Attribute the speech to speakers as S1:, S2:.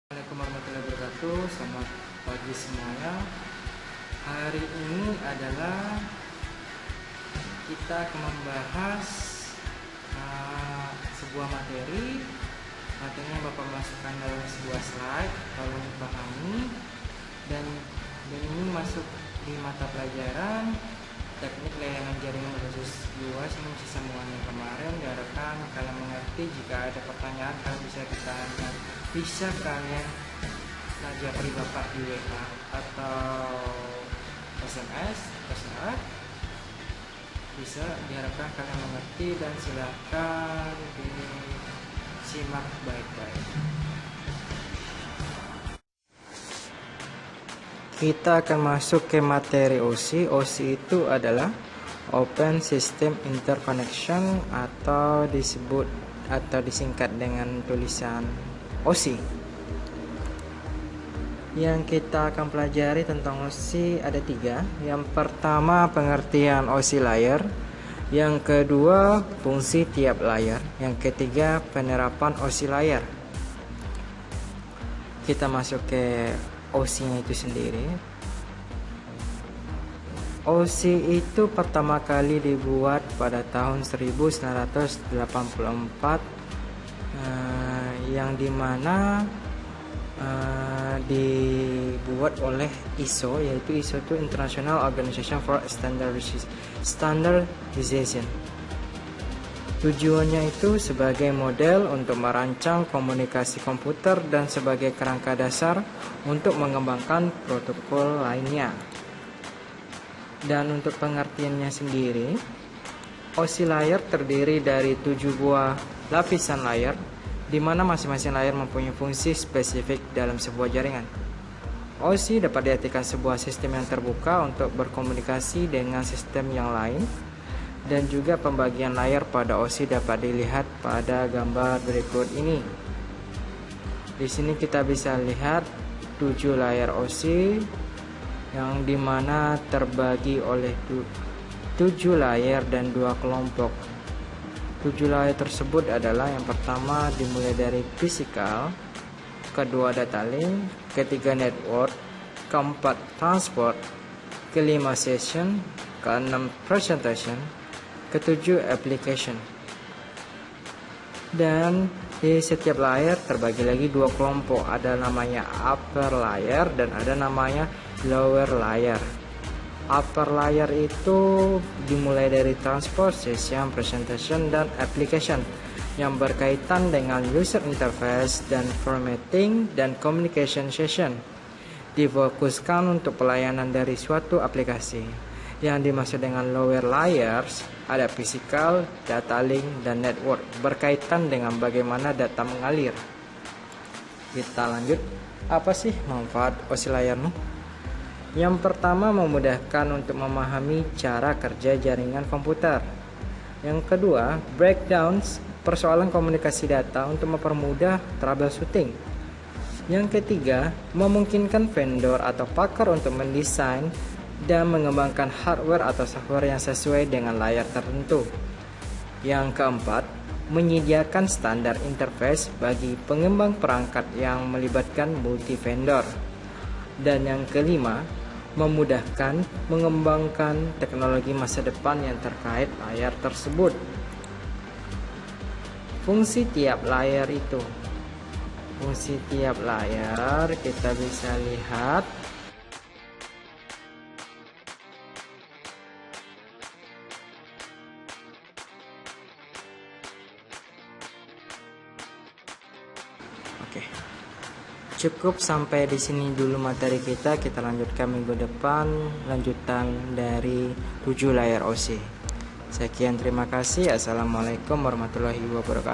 S1: Assalamualaikum warahmatullahi wabarakatuh. Selamat pagi semuanya. Hari ini adalah kita akan membahas sebuah materi. Materinya Bapak masukkan dalam sebuah slide, tolong dipahami. Dan ini masuk di mata pelajaran teknik layanan jaringan berbasis luas. Ini masih sambungan yang kemarin. Diharapkan kalian mengerti. Jika ada pertanyaan kalian bisa kalian japri Bapak di WA atau SMS terserah. Bisa, diharapkan kalian mengerti dan silakan disimak baik-baik. Kita akan masuk ke materi OSI. OSI itu adalah Open System Interconnection atau disingkat dengan tulisan OSI. Yang kita akan pelajari tentang OSI ada 3. Yang pertama pengertian OSI layer, yang kedua fungsi tiap layer, yang ketiga penerapan OSI layer. Kita masuk ke OSI-nya itu sendiri. OSI itu pertama kali dibuat pada tahun 1984, yang dimana dibuat oleh ISO, yaitu ISO itu International Organization for Standardization. Tujuannya itu sebagai model untuk merancang komunikasi komputer dan sebagai kerangka dasar untuk mengembangkan protokol lainnya. Dan untuk pengertiannya sendiri, OSI layer terdiri dari 7 buah lapisan layer, di mana masing-masing layer mempunyai fungsi spesifik dalam sebuah jaringan. OSI dapat diartikan sebuah sistem yang terbuka untuk berkomunikasi dengan sistem yang lain. Dan juga pembagian layer pada OSI dapat dilihat pada gambar berikut ini. Di sini kita bisa lihat 7 layer OSI yang dimana terbagi oleh 7 layer dan 2 kelompok. 7 layer tersebut adalah yang pertama dimulai dari physical, kedua data link, ketiga network, keempat transport, kelima session, keenam presentation, ketujuh application. Dan di setiap layer terbagi lagi 2 kelompok, ada namanya upper layer dan ada namanya lower layer. Upper layer itu dimulai dari transport, session, presentation, dan application yang berkaitan dengan user interface dan formatting dan communication session. Difokuskan untuk pelayanan dari suatu aplikasi. Yang dimaksud dengan lower layers ada physical, data link, dan network, berkaitan dengan bagaimana data mengalir. Kita lanjut. Apa sih manfaat OSI layer? Yang pertama, memudahkan untuk memahami cara kerja jaringan komputer. Yang kedua, breakdowns persoalan komunikasi data untuk mempermudah troubleshooting. Yang ketiga, memungkinkan vendor atau pakar untuk mendesain dan mengembangkan hardware atau software yang sesuai dengan layar tertentu. Yang keempat, menyediakan standar interface bagi pengembang perangkat yang melibatkan multi vendor. Dan yang kelima, memudahkan mengembangkan teknologi masa depan yang terkait layar tersebut. Fungsi tiap layar itu. Fungsi tiap layar kita bisa lihat. Oke. Cukup sampai di sini dulu materi kita. Kita lanjutkan minggu depan lanjutan dari 7 layar OSI. Sekian, terima kasih. Assalamualaikum warahmatullahi wabarakatuh.